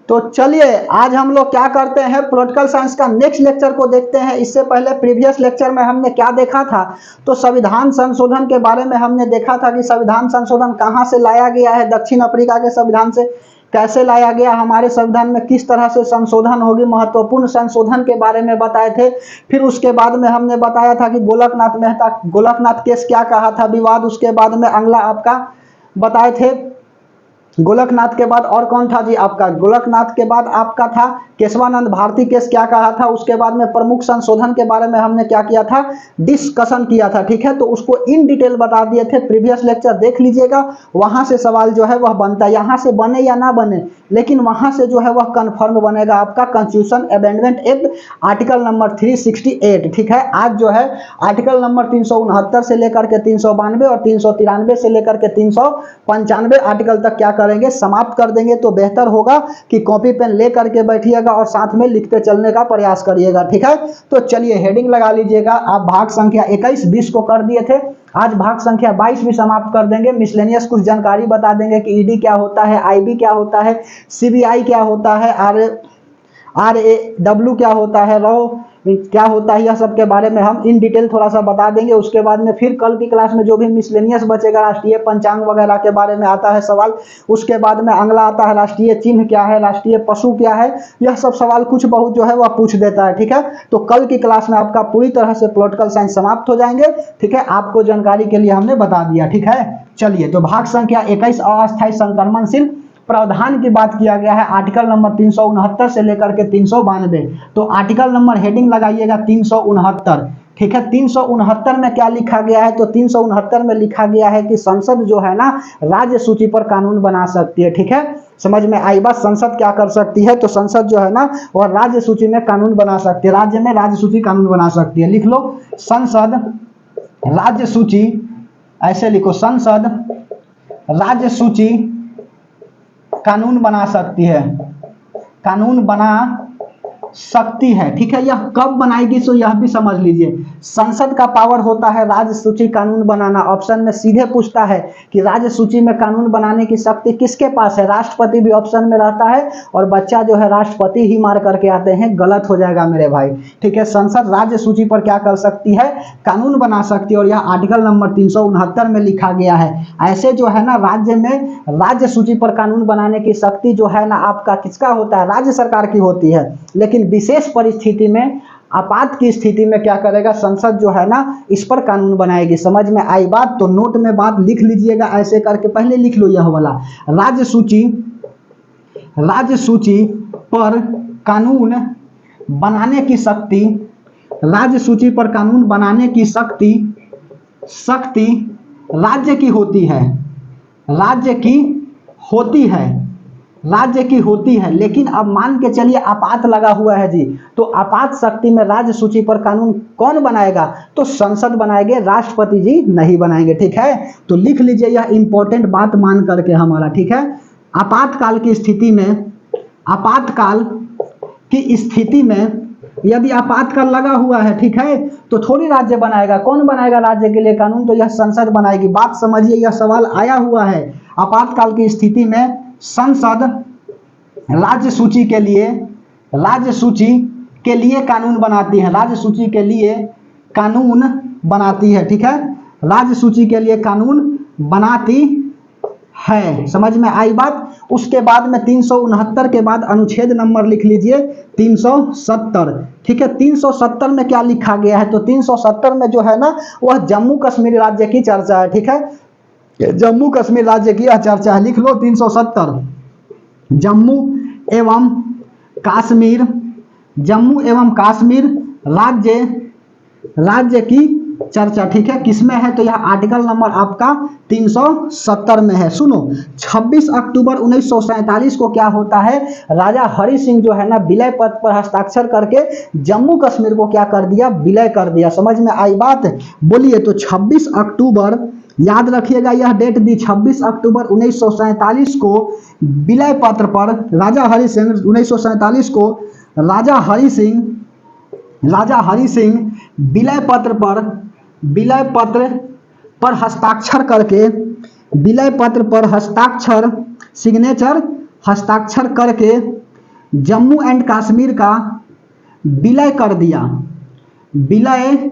तो चलिए आज हम लोग क्या करते हैं, पॉलिटिकल साइंस का नेक्स्ट लेक्चर को देखते हैं। इससे पहले प्रीवियस लेक्चर में हमने क्या देखा था, तो संविधान संशोधन के बारे में हमने देखा था कि संविधान संशोधन कहाँ से लाया गया है, दक्षिण अफ्रीका के संविधान से कैसे लाया गया, हमारे संविधान में किस तरह से संशोधन होगी, महत्वपूर्ण संशोधन के बारे में बताए थे। फिर उसके बाद में हमने बताया था कि गोलकनाथ केस क्या कहा था, विवाद। उसके बाद में अगला आपका बताए थे गोलकनाथ के बाद और कौन था जी, आपका गोलकनाथ के बाद आपका था केशवानंद भारती केस क्या कहा था। उसके बाद में प्रमुख संशोधन के बारे में हमने क्या किया था, डिस्कशन किया था, ठीक है। तो उसको इन डिटेल बता दिए थे, प्रीवियस लेक्चर देख लीजिएगा, वहां से सवाल जो है वह बनता है। यहाँ से बने या ना बने, लेकिन वहां से जो है वह कन्फर्म बनेगा आपका constitution amendment act article number 368, ठीक है। आज जो है आर्टिकल नंबर 369 से लेकर के 392 और 393 से लेकर के 395 आर्टिकल तक क्या करेंगे, समाप्त कर देंगे। तो बेहतर होगा कि कॉपी पेन ले करके बैठिएगा और साथ में लिखते चलने का प्रयास करिएगा, ठीक है। तो चलिए हेडिंग लगा लीजिएगा। आप भाग संख्या 21 20 को कर दिए थे, आज भाग संख्या 22 भी समाप्त कर देंगे। मिसलेनियस कुछ जानकारी बता देंगे कि ईडी क्या होता है, आईबी क्या होता है, सीबीआई क्या होता है, RAW क्या होता है, रॉ क्या होता है, यह सब के बारे में हम इन डिटेल थोड़ा सा बता देंगे। उसके बाद में फिर कल की क्लास में जो भी मिसलेनियस बचेगा, राष्ट्रीय पंचांग वगैरह के बारे में आता है सवाल। उसके बाद में अगला आता है राष्ट्रीय चिन्ह क्या है, राष्ट्रीय पशु क्या है, यह सब सवाल कुछ बहुत जो है वह पूछ देता है, ठीक है। तो कल की क्लास में आपका पूरी तरह से पॉलिटिकल साइंस समाप्त हो जाएंगे, ठीक है। आपको जानकारी के लिए हमने बता दिया, ठीक है। चलिए तो भाग संख्या 21 अस्थायी संक्रमणशील प्रावधान की बात किया गया है, आर्टिकल नंबर 369 से लेकर के 392। तो आर्टिकल नंबर हेडिंग लगाइएगा 369, ठीक है। 369 में क्या लिखा गया है, तो 369 में लिखा गया है कि संसद जो है ना राज्य सूची पर कानून बना सकती है, ठीक है। समझ में आई बात, संसद क्या कर सकती है, तो संसद जो है ना वह राज्य सूची में कानून बना सकती है, राज्य में राज्य सूची कानून बना सकती है। लिख लो संसद राज्य सूची, ऐसे लिखो संसद राज्य सूची कानून बना सकती है, कानून बना सकती है, ठीक है। यह कब बनाएगी तो यह भी समझ लीजिए। संसद का पावर होता है राज्य सूची कानून बनाना। ऑप्शन में सीधे पूछता है कि राज्य सूची में कानून बनाने की शक्ति किसके पास है, राष्ट्रपति भी ऑप्शन में रहता है और बच्चा जो है राष्ट्रपति ही मार करके आते हैं, गलत हो जाएगा मेरे भाई, ठीक है। संसद राज्य सूची पर क्या कर सकती है, कानून बना सकती है, और यह आर्टिकल नंबर 369 में लिखा गया है। ऐसे जो है ना राज्य में राज्य सूची पर कानून बनाने की शक्ति जो है ना आपका किसका होता है, राज्य सरकार की होती है। लेकिन विशेष परिस्थिति में, आपात की स्थिति में क्या करेगा, संसद जो है ना इस पर कानून बनाएगी। समझ में आई बात, तो नोट में बात लिख लीजिएगा, ऐसे करके पहले लिख लो यह वाला, राज्य सूची पर कानून बनाने की शक्ति, राज्य सूची पर कानून बनाने की शक्ति राज्य की होती है, राज्य की होती है। लेकिन अब मान के चलिए आपात लगा हुआ है जी, तो आपात शक्ति में राज्य सूची पर कानून कौन बनाएगा, तो संसद बनाएंगे, राष्ट्रपति जी नहीं बनाएंगे, ठीक है। तो लिख लीजिए यह इंपॉर्टेंट बात मान करके हमारा, ठीक है। आपातकाल की स्थिति में यदि आपातकाल लगा हुआ है, ठीक है, तो थोड़ी राज्य बनाएगा, कौन बनाएगा राज्य के लिए कानून, तो यह संसद बनाएगी। बात समझिए, यह सवाल आया हुआ है। आपातकाल की स्थिति में संसद राज्य सूची के लिए कानून बनाती है, राज्य सूची के लिए कानून बनाती है, ठीक है। राज्य सूची के लिए कानून बनाती है, समझ में आई बात। उसके बाद में 369 के बाद अनुच्छेद नंबर लिख लीजिए 370, ठीक है। 370 में क्या लिखा गया है, तो 370 में जो है ना वह जम्मू कश्मीर राज्य की चर्चा है, ठीक है। जम्मू कश्मीर राज्य की यह चर्चा है, लिख लो 370, जम्मू एवं कश्मीर राज्य की चर्चा, ठीक है। किसमें है, तो यह आर्टिकल नंबर आपका 370 में है। सुनो 26 अक्टूबर 1947 को क्या होता है, राजा हरि सिंह जो है ना विलय पत्र पर हस्ताक्षर करके जम्मू कश्मीर को क्या कर दिया, विलय कर दिया। समझ में आई बात, बोलिए। तो 26 अक्टूबर याद रखिएगा, यह डेट दी 26 अक्टूबर 1947 को विलय पत्र पर राजा हरि सिंह 1947 को राजा हरि सिंह विलय पत्र पर हस्ताक्षर करके, विलय पत्र पर हस्ताक्षर करके जम्मू एंड कश्मीर का विलय कर दिया, विलय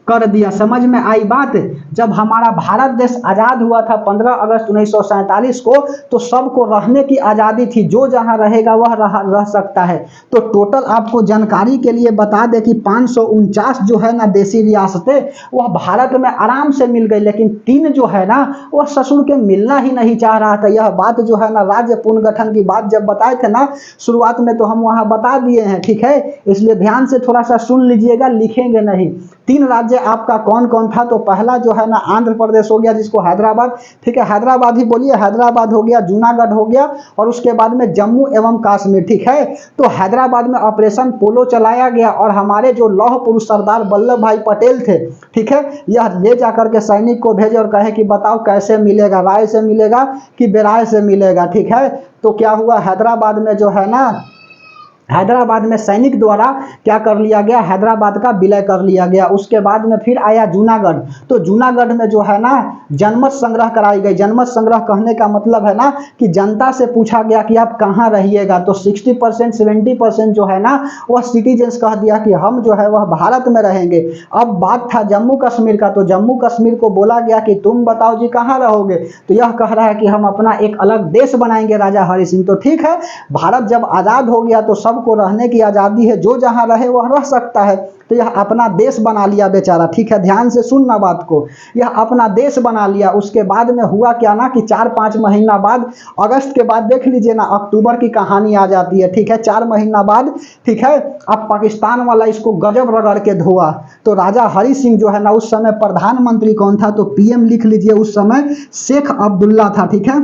कर दिया। समझ में आई बात। जब हमारा भारत देश आजाद हुआ था 15 अगस्त 1947 को, तो सबको रहने की आजादी थी, जो जहां रहेगा वह रह सकता है। तो टोटल आपको जानकारी के लिए बता दें कि 549 जो है ना देशी रियासतें वह भारत में आराम से मिल गई, लेकिन 3 जो है ना वह ससुर के मिलना ही नहीं चाह रहा था। यह बात जो है ना राज्य पुनर्गठन की बात जब बताए थे ना शुरुआत में, तो हम वहां बता दिए हैं, ठीक है। इसलिए ध्यान से थोड़ा सा सुन लीजिएगा, लिखेंगे नहीं। 3 राज्य आपका कौन कौन था? तो पहला जो है ना आंध्र प्रदेश हो गया, जिसको हैदराबाद, ठीक है, हैदराबाद ही बोलिए, हैदराबाद हो गया, जूनागढ़ हो गया, और उसके बाद में जम्मू एवं कश्मीर, ठीक है। तो हैदराबाद में ऑपरेशन पोलो चलाया गया और हमारे जो लौह पुरुष सरदार वल्लभ भाई पटेल थे, ठीक है, यह ले जाकर के सैनिक को भेजे और कहे कि बताओ कैसे मिलेगा, राय से मिलेगा कि बेराय से मिलेगा, ठीक है। तो क्या हुआ, हैदराबाद में जो है ना, हैदराबाद में सैनिक द्वारा क्या कर लिया गया, हैदराबाद का विलय कर लिया गया। उसके बाद में फिर आया जूनागढ़। तो जूनागढ़ में जो है ना जनमत संग्रह कराई गई। जनमत संग्रह कहने का मतलब है ना कि जनता से पूछा गया कि आप कहाँ रहिएगा। तो 60% 70% जो है ना वह सिटीजन्स कह दिया कि हम जो है वह भारत में रहेंगे। अब बात था जम्मू कश्मीर का, तो जम्मू कश्मीर को बोला गया कि तुम बताओ जी कहाँ रहोगे। तो यह कह रहा है कि हम अपना एक अलग देश बनाएंगे राजा हरि सिंह। तो ठीक है, भारत जब आजाद हो गया तो सब को रहने की आजादी है, जो जहां रहे वह रह सकता है। तो यह अपना देश बना लिया बेचारा, ठीक है, ध्यान से सुनना बात को। यह अपना देश बना लिया। उसके बाद में हुआ क्या ना कि 4-5 महीना बाद, अगस्त के बाद देख लीजिए ना, अक्टूबर की कहानी आ जाती है, ठीक है, 4 महीना बाद, ठीक है। अब पाकिस्तान वाला इसको गजब रगड़ के धोआ। तो राजा हरि सिंह जो है ना उस समय प्रधानमंत्री कौन था, तो पीएम लिख लीजिए, उस समय शेख अब्दुल्ला था, ठीक है,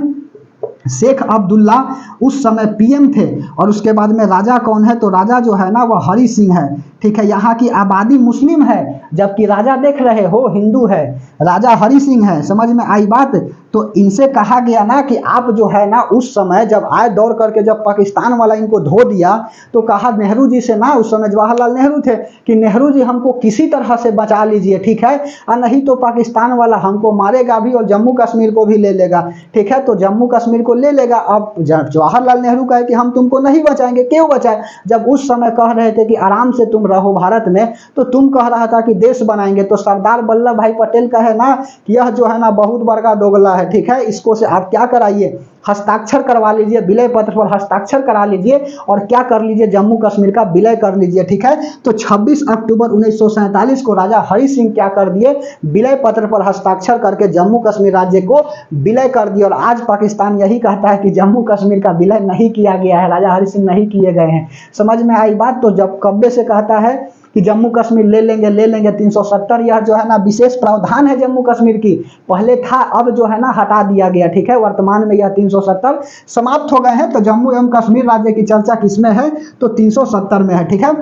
शेख अब्दुल्ला उस समय पीएम थे। और उसके बाद में राजा कौन है, तो राजा जो है ना वह हरि सिंह है, ठीक है। यहाँ की आबादी मुस्लिम है, जबकि राजा देख रहे हो हिंदू है, राजा हरि सिंह है। समझ में आई बात। तो इनसे कहा गया ना कि आप जो है ना उस समय जब आए दौड़ करके, जब पाकिस्तान वाला इनको धो दिया, तो कहा नेहरू जी से ना, उस समय जवाहरलाल नेहरू थे, कि नेहरू जी हमको किसी तरह से बचा लीजिए, ठीक है, और नहीं तो पाकिस्तान वाला हमको मारेगा भी और जम्मू कश्मीर को भी ले लेगा, ठीक है। तो जम्मू कश्मीर को ले लेगा। अब जवाहरलाल नेहरू कहे कि हम तुमको नहीं बचाएंगे। क्यों बचाए, जब उस समय कह रहे थे कि आराम से तुम रहो भारत में, तो तुम कह रहा था कि देश बनाएंगे। तो सरदार वल्लभ भाई पटेल कहे ना कि यह जो है ना बहुत बड़का दोगला है, ठीक है, इसको से आप क्या कराइए, हस्ताक्षर करवा लीजिए, विलय पत्र पर हस्ताक्षर करा लीजिए और क्या कर लीजिए, जम्मू कश्मीर का विलय कर लीजिए, ठीक है। तो 26 अक्टूबर 1947 को राजा हरि सिंह क्या कर दिए, विलय पत्र पर हस्ताक्षर करके जम्मू कश्मीर राज्य को विलय कर दिया। और आज पाकिस्तान यही कहता है कि जम्मू कश्मीर का विलय नहीं किया गया है, राजा हरि सिंह नहीं किए गए हैं। समझ में आई बात। तो जब कब्बे से कहता है कि जम्मू कश्मीर ले लेंगे 370, यह जो है ना विशेष प्रावधान है जम्मू कश्मीर की, पहले था, अब जो है ना हटा दिया गया, ठीक है। वर्तमान में यह 370 समाप्त हो गए हैं। तो जम्मू एवं कश्मीर राज्य की चर्चा किसमें है, तो 370 में है, ठीक है।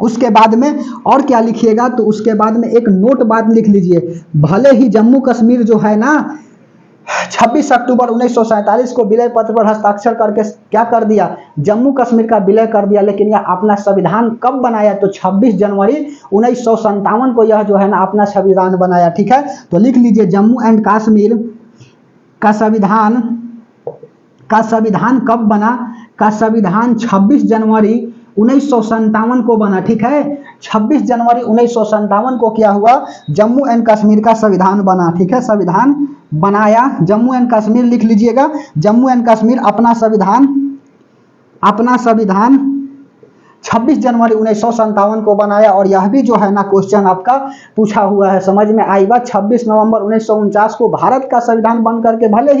उसके बाद में और क्या लिखिएगा, तो उसके बाद में एक नोट बात लिख लीजिए, भले ही जम्मू कश्मीर जो है ना 26 अक्टूबर 1947 को विलय पत्र पर हस्ताक्षर करके क्या कर दिया, जम्मू कश्मीर का विलय कर दिया, लेकिन यह अपना संविधान कब बनाया, तो 26 जनवरी 1957 को यह जो है ना अपना संविधान बनाया, ठीक है। तो लिख लीजिए, जम्मू एंड कश्मीर का संविधान कब बना, का संविधान 26 जनवरी 1957 को बना, ठीक है। 26 जनवरी 1957 को क्या हुआ, जम्मू एंड कश्मीर का संविधान बना, ठीक है, संविधान बनाया जम्मू एंड कश्मीर। लिख लीजिएगा, जम्मू एंड कश्मीर अपना संविधान 26 जनवरी 1957 को बनाया। और यह भी जो है ना क्वेश्चन आपका पूछा हुआ है, समझ में आई बात। 26 नवंबर 1949 को भारत का संविधान बन करके भले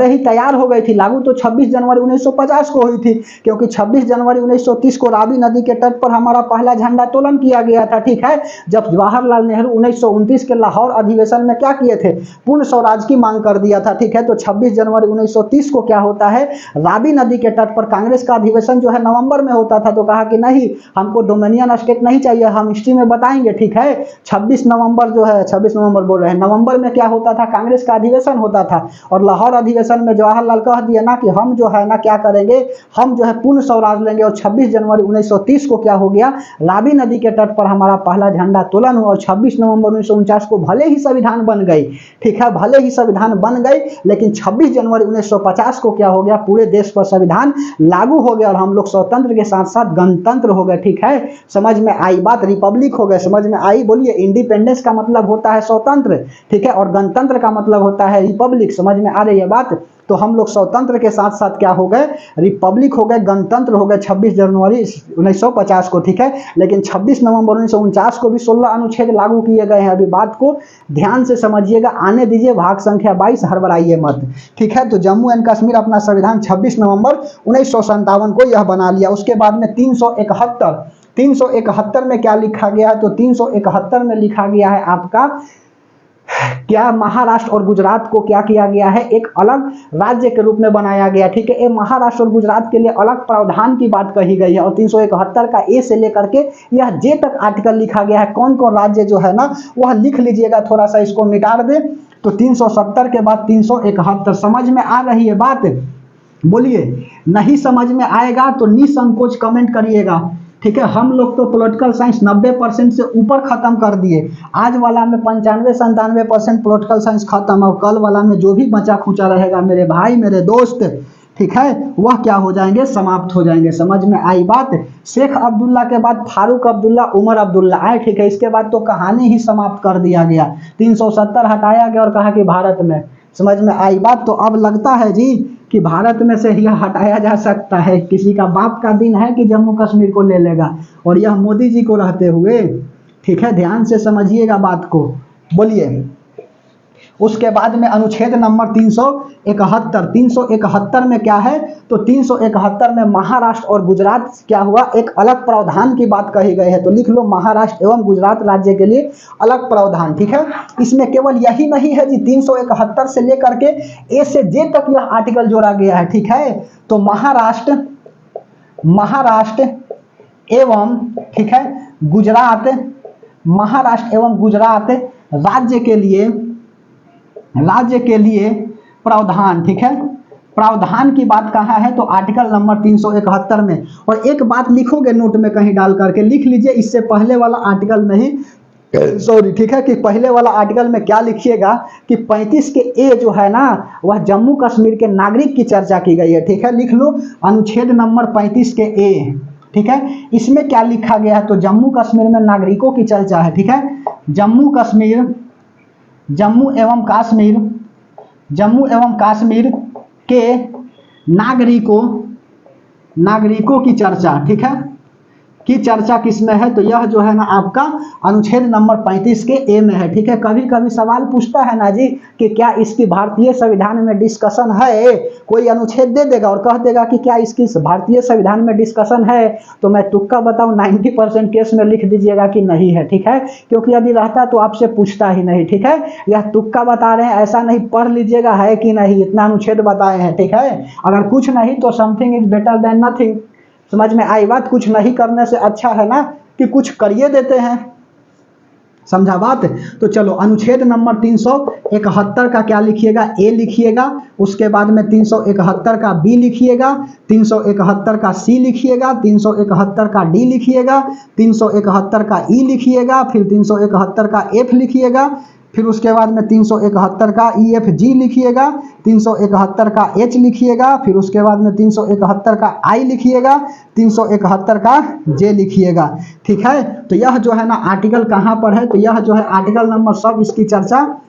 ही तैयार हो गई थी, लागू तो 26 जनवरी 1950 को हुई थी, क्योंकि 26 जनवरी 1930 को रावी नदी के तट पर हमारा पहला झंडा तोलन किया गया था, ठीक है। जब जवाहरलाल नेहरू 1929 के लाहौर अधिवेशन में क्या किए थे, पूर्ण स्वराज की मांग कर दिया था, ठीक है। तो 26 जनवरी 1930 को क्या होता है, रावी नदी के तट पर कांग्रेस का अधिवेशन जो है नवंबर में होता था, तो तो कहा कि नहीं, हमको डोमिनियन स्टेट नहीं चाहिए, हम हिस्ट्री में बताएंगे, ठीक है। 26 नवंबर जो है, 26 नवंबर बोल रहे हैं, नवंबर में क्या होता था, कांग्रेस का अधिवेशन होता था, और लाहौर अधिवेशन में जवाहरलाल कह दिया ना कि हम जो है ना क्या करेंगे, हम जो है पूर्ण स्वराज लेंगे। और 26 जनवरी 1930 को क्या हो गया, रावी नदी के तट पर हमारा पहला झंडा तोलन हुआ। और 26 नवंबर 1949 को भले ही संविधान बन गई, ठीक है, भले ही संविधान बन गई, लेकिन 26 जनवरी 1950 को क्या हो गया, पूरे देश पर संविधान लागू हो गया और हम लोग स्वतंत्र के साथ साथ गणतंत्र हो गए, ठीक है। समझ में आई बात, रिपब्लिक हो गए, समझ में आई, बोलिए। इंडिपेंडेंस का मतलब होता है स्वतंत्र, ठीक है, और गणतंत्र का मतलब होता है रिपब्लिक, समझ में आ रही है बात। तो हम लोग स्वतंत्र के साथ साथ क्या हो गए, रिपब्लिक हो गए, गणतंत्र हो गए 26 जनवरी 1950 को, ठीक है। लेकिन 26 नवंबर 1949 को भी 16 अनुच्छेद लागू किए गए हैं। अभी बात को ध्यान से समझिएगा, आने दीजिए, भाग संख्या 22, हड़बड़ाइए मत, ठीक है। तो जम्मू एंड कश्मीर अपना संविधान 26 नवंबर 1957 को यह बना लिया। उसके बाद में 371 में क्या लिखा गया है, तो 371 में लिखा गया है आपका, क्या महाराष्ट्र और गुजरात को क्या किया गया है, एक अलग राज्य के रूप में बनाया गया, ठीक है। ये महाराष्ट्र और गुजरात के लिए अलग प्रावधान की बात कही गई है। और 371 का ए से लेकर के यह जे तक आर्टिकल लिखा गया है, कौन कौन राज्य जो है ना वह लिख लीजिएगा, थोड़ा सा इसको मिटा दे। तो 370 के बाद 371, समझ में आ रही है बात, बोलिए। नहीं समझ में आएगा तो निसंकोच कमेंट करिएगा, ठीक है। हम लोग तो पॉलिटिकल साइंस 90% से ऊपर खत्म कर दिए, आज वाला में 95-97% पॉलिटिकल साइंस खत्म, और कल वाला में जो भी बचा खुचा रहेगा मेरे भाई मेरे दोस्त, ठीक है, वह क्या हो जाएंगे, समाप्त हो जाएंगे। समझ में आई बात। शेख अब्दुल्ला के बाद फारूक अब्दुल्ला, उमर अब्दुल्ला आए, ठीक है। इसके बाद तो कहानी ही समाप्त कर दिया गया, 370 हटाया गया और कहा कि भारत में, समझ में आई बात। तो अब लगता है जी कि भारत में से यह हटाया जा सकता है, किसी का बाप का दिन है कि जम्मू कश्मीर को ले लेगा, और यह मोदी जी को रहते हुए, ठीक है। ध्यान से समझिएगा बात को, बोलिए। उसके बाद में अनुच्छेद नंबर 371 में क्या है, तो 371 में महाराष्ट्र और गुजरात क्या हुआ, एक अलग प्रावधान की बात कही गई है। तो लिख लो, महाराष्ट्र एवं गुजरात राज्य के लिए अलग प्रावधान, ठीक है। इसमें केवल यही नहीं है जी, 371 से लेकर के ए से जे तक यह आर्टिकल जोड़ा गया है, ठीक है। तो महाराष्ट्र एवं, ठीक है, गुजरात, महाराष्ट्र एवं गुजरात राज्य के लिए प्रावधान, ठीक है। प्रावधान की बात कहाँ है, तो आर्टिकल नंबर 371 में। और एक बात लिखोगे नोट में कहीं डाल करके लिख लीजिए, इससे पहले वाला आर्टिकल में ही, सॉरी, ठीक है, कि पहले वाला आर्टिकल में क्या लिखिएगा कि 35 के ए जो है ना, वह जम्मू कश्मीर के नागरिक की चर्चा की गई है, ठीक है। लिख लो अनुच्छेद नंबर 35 के ए, ठीक है। इसमें क्या लिखा गया है, तो जम्मू कश्मीर में नागरिकों की चर्चा है, ठीक है। जम्मू एवं कश्मीर के नागरिकों की चर्चा, ठीक है, की चर्चा किसमें है, तो यह जो है ना आपका अनुच्छेद नंबर 35 के ए में है, ठीक है। कभी कभी सवाल पूछता है ना जी कि क्या इसकी भारतीय संविधान में डिस्कशन है, कोई अनुच्छेद दे देगा और कह देगा कि क्या इसकी भारतीय संविधान में डिस्कशन है, तो मैं तुक्का बताऊं 90% केस में लिख दीजिएगा कि नहीं है, ठीक है। क्योंकि यदि रहता तो आपसे पूछता ही नहीं, ठीक है। यह तुक्का बता रहे हैं, ऐसा नहीं, पढ़ लीजिएगा है कि नहीं, इतना अनुच्छेद बताए हैं, ठीक है। अगर कुछ नहीं तो something is better than nothing, समझ में आई बात। कुछ नहीं करने से अच्छा है ना कि कुछ करिए देते हैं, समझा बात। तो चलो अनुच्छेद नंबर 371 का क्या लिखिएगा, ए लिखिएगा। उसके बाद में 371 का बी लिखिएगा, 371 का सी लिखिएगा, 371 का डी लिखिएगा, 371 का ई लिखिएगा, फिर 371 का एफ लिखिएगा, फिर उसके बाद में 371 का ई एफ जी लिखिएगा, 371 का एच लिखिएगा, फिर उसके बाद में 371 का आई लिखिएगा, 371 का जे लिखिएगा, ठीक है। तो यह जो है ना आर्टिकल कहाँ पर है, तो यह जो है आर्टिकल नंबर, सब इसकी चर्चा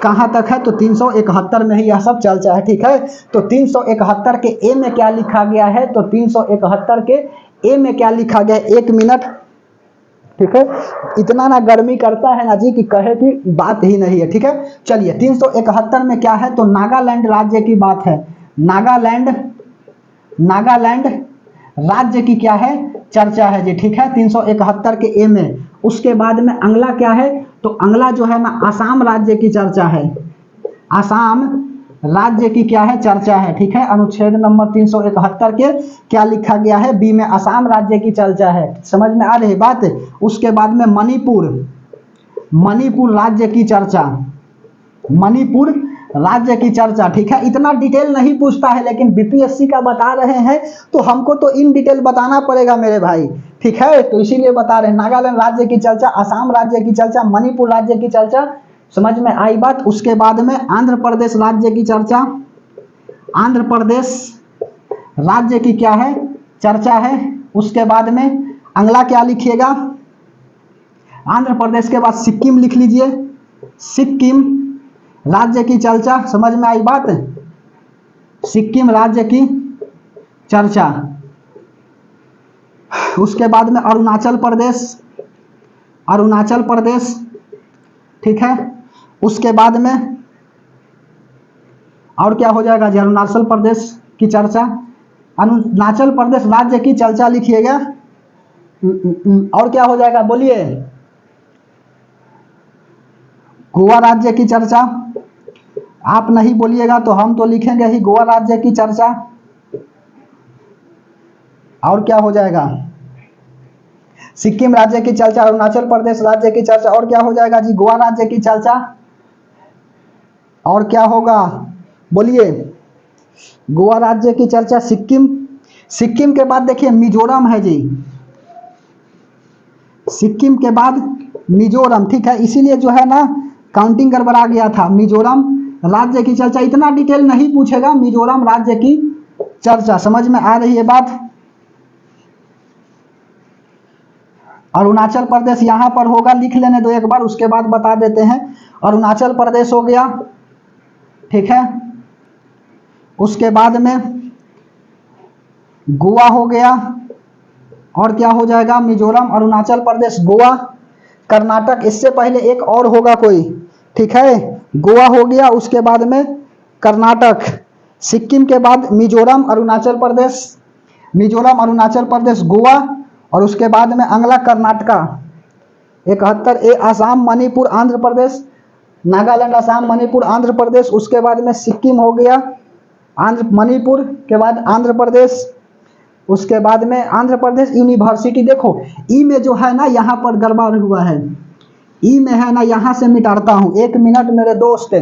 कहाँ तक है, तो 371 में ही यह सब चर्चा है, ठीक है। तो 371 के ए में क्या लिखा गया है, तो 371 के ए में क्या लिखा गया है, 1 मिनट, ठीक है। इतना ना गर्मी करता है ना जी कि कहे कि बात ही नहीं है, ठीक है। चलिए 371 में क्या है, तो नागालैंड राज्य की बात है। नागालैंड राज्य की क्या है, चर्चा है जी, ठीक है, 371 के ए में। उसके बाद में अगला क्या है, तो अगला जो है ना आसाम राज्य की चर्चा है। आसाम राज्य की क्या है, चर्चा है। ठीक है, अनुच्छेद नंबर 371 के क्या लिखा गया है, बी में असम राज्य की चर्चा है। समझ में आ रही बात। उसके बाद में मणिपुर, मणिपुर राज्य की चर्चा, मणिपुर राज्य की चर्चा। ठीक है, इतना डिटेल नहीं पूछता है, लेकिन बीपीएससी का बता रहे हैं तो हमको तो इन डिटेल बताना पड़ेगा मेरे भाई। ठीक है, तो इसीलिए बता रहे हैं। नागालैंड राज्य की चर्चा, असम राज्य की चर्चा, मणिपुर राज्य की चर्चा। समझ में आई बात। उसके बाद में आंध्र प्रदेश राज्य की चर्चा, आंध्र प्रदेश राज्य की क्या है, चर्चा है। उसके बाद में अगला क्या लिखिएगा, आंध्र प्रदेश के बाद सिक्किम लिख लीजिए, सिक्किम राज्य की चर्चा। समझ में आई बात, सिक्किम राज्य की चर्चा। उसके बाद में अरुणाचल प्रदेश, अरुणाचल प्रदेश। ठीक है, उसके बाद में और क्या हो जाएगा जी, अरुणाचल प्रदेश की चर्चा, अरुणाचल प्रदेश राज्य की चर्चा लिखिएगा। और क्या हो जाएगा बोलिए, गोवा राज्य की चर्चा। आप नहीं बोलिएगा तो हम तो लिखेंगे ही, गोवा राज्य की चर्चा। और क्या हो जाएगा, सिक्किम राज्य की चर्चा, अरुणाचल प्रदेश राज्य की चर्चा। और क्या हो जाएगा जी, गोवा राज्य की चर्चा। और क्या होगा बोलिए, गोवा राज्य की चर्चा, सिक्किम। सिक्किम के बाद देखिए मिजोरम है जी, सिक्किम के बाद मिजोरम। ठीक है, इसीलिए जो है ना काउंटिंग गड़बड़ा गया था। मिजोरम राज्य की चर्चा, इतना डिटेल नहीं पूछेगा, मिजोरम राज्य की चर्चा। समझ में आ रही है बात। अरुणाचल प्रदेश यहां पर होगा, लिख लेने दो एक बार, उसके बाद बता देते हैं। अरुणाचल प्रदेश हो गया। ठीक है, उसके बाद में गोवा हो गया। और क्या हो जाएगा, मिजोरम, अरुणाचल प्रदेश, गोवा, कर्नाटक। इससे पहले एक और होगा कोई। ठीक है, गोवा हो गया, उसके बाद में कर्नाटक, सिक्किम के बाद मिजोरम, अरुणाचल प्रदेश, मिजोरम, अरुणाचल प्रदेश, गोवा, और उसके बाद में अगला कर्नाटका 71 ए, असम, मणिपुर, आंध्र प्रदेश, नागालैंड, असम, मणिपुर, आंध्र प्रदेश। उसके बाद में सिक्किम हो गया, आंध्र, मणिपुर के बाद आंध्र प्रदेश। उसके बाद में आंध्र प्रदेश यूनिवर्सिटी। देखो ई में जो है ना यहाँ पर गड़बड़ हुआ है, ई में है ना, यहाँ से मिटाता हूँ, 1 मिनट मेरे दोस्त,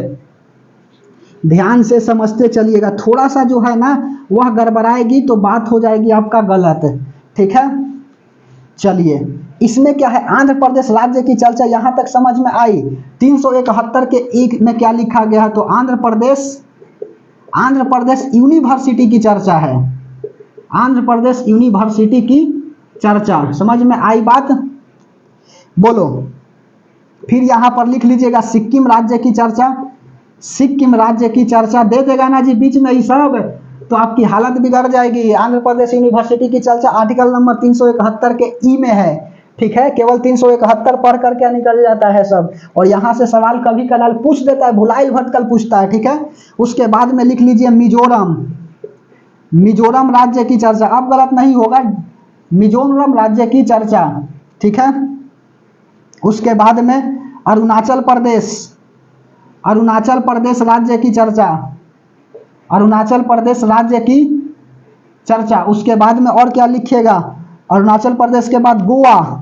ध्यान से समझते चलिएगा। थोड़ा सा जो है ना वह गड़बड़ाएगी तो बात हो जाएगी आपका गलत। ठीक है, चलिए इसमें क्या है, आंध्र प्रदेश राज्य की चर्चा यहाँ तक समझ में आई। 371 के एक में क्या लिखा गया है, तो आंध्र प्रदेश यूनिवर्सिटी की चर्चा है, आंध्र प्रदेश यूनिवर्सिटी की चर्चा। समझ में आई बात, बोलो। फिर यहां पर लिख लीजिएगा सिक्किम राज्य की चर्चा, सिक्किम राज्य की चर्चा दे देगा ना जी बीच में ही सब, तो आपकी हालत बिगड़ जाएगी। आंध्र प्रदेश यूनिवर्सिटी की चर्चा आर्टिकल नंबर 371 के ई में है। ठीक है, केवल 371 पढ़ कर क्या निकल जाता है सब, और यहां से सवाल कभी कदाल पूछ देता है, भुलाइल भटकल पूछता है। ठीक है, उसके बाद में लिख लीजिए मिजोरम, मिजोरम राज्य की चर्चा। अब गलत नहीं होगा, मिजोरम राज्य की चर्चा। ठीक है, उसके बाद में अरुणाचल प्रदेश, अरुणाचल प्रदेश राज्य की चर्चा, अरुणाचल प्रदेश राज्य की चर्चा। उसके बाद में और क्या लिखिएगा, अरुणाचल प्रदेश के बाद गोवा।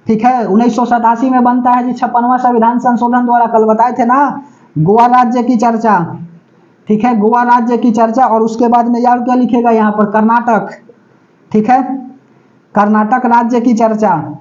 ठीक है, 1987 में बनता है जी 56वां संविधान संशोधन द्वारा, कल बताए थे ना, गोवा राज्य की चर्चा। ठीक है, गोवा राज्य की चर्चा। और उसके बाद में यार क्या लिखेगा यहाँ पर, कर्नाटक। ठीक है, कर्नाटक राज्य की चर्चा।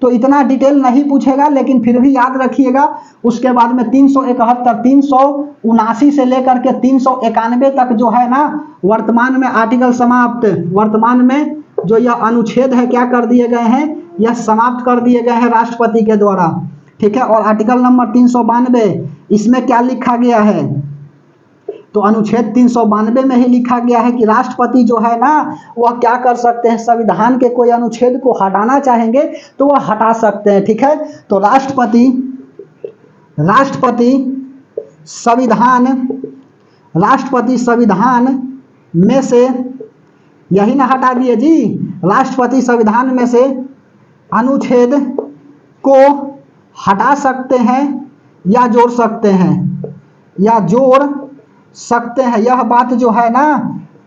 तो इतना डिटेल नहीं पूछेगा, लेकिन फिर भी याद रखिएगा। उसके बाद में 371, 379 से लेकर के 391 तक जो है ना, वर्तमान में आर्टिकल समाप्त, वर्तमान में जो यह अनुच्छेद है क्या कर दिए गए हैं, यह समाप्त कर दिए गए हैं राष्ट्रपति के द्वारा। ठीक है, और आर्टिकल नंबर 392 इसमें क्या लिखा गया है, तो अनुच्छेद 392 में ही लिखा गया है कि राष्ट्रपति जो है ना वह क्या कर सकते हैं, संविधान के कोई अनुच्छेद को हटाना चाहेंगे तो वह हटा सकते हैं। ठीक है, तो राष्ट्रपति संविधान में से, यही ना हटा दिए जी, राष्ट्रपति संविधान में से अनुच्छेद को हटा सकते हैं या जोड़ सकते हैं, या जोड़ सकते हैं। यह बात जो है ना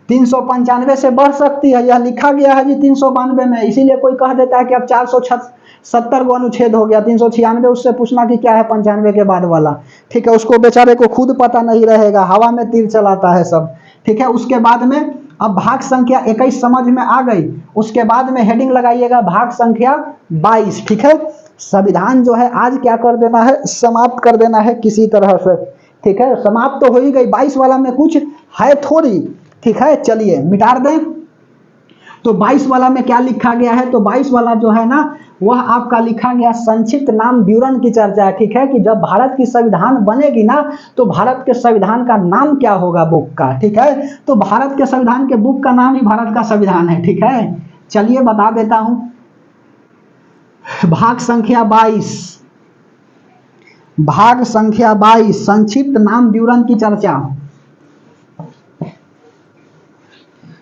395 से बढ़ सकती है, यह लिखा गया है जी 392 में। इसीलिए कोई कह देता है कि अब 470 को अनुच्छेद हो गया, 396 उससे पूछना कि क्या है 95 के बाद वाला, ठीक है। उसको बेचारे को खुद पता नहीं रहेगा, हवा में तीर चलाता है सब, ठीक है। उसके बाद में अब भाग संख्या 21 समझ में आ गई। उसके बाद में हेडिंग लगाइएगा भाग संख्या 22, ठीक है। संविधान जो है आज क्या कर देना है, समाप्त कर देना है किसी तरह से, ठीक है। समाप्त तो हो ही गई, 22 वाला में कुछ है थोड़ी, ठीक है। चलिए मिटा दें। तो 22 वाला में क्या लिखा गया है, तो 22 वाला जो है ना वह आपका लिखा गया संक्षिप्त नाम विवरण की चर्चा है, ठीक है। कि जब भारत की संविधान बनेगी ना तो भारत के संविधान का नाम क्या होगा बुक का, ठीक है। तो भारत के संविधान के बुक का नाम ही भारत का संविधान है, ठीक है। चलिए बता देता हूं, भाग संख्या 22, भाग संख्या 22 संक्षिप्त नाम विवरण की चर्चा,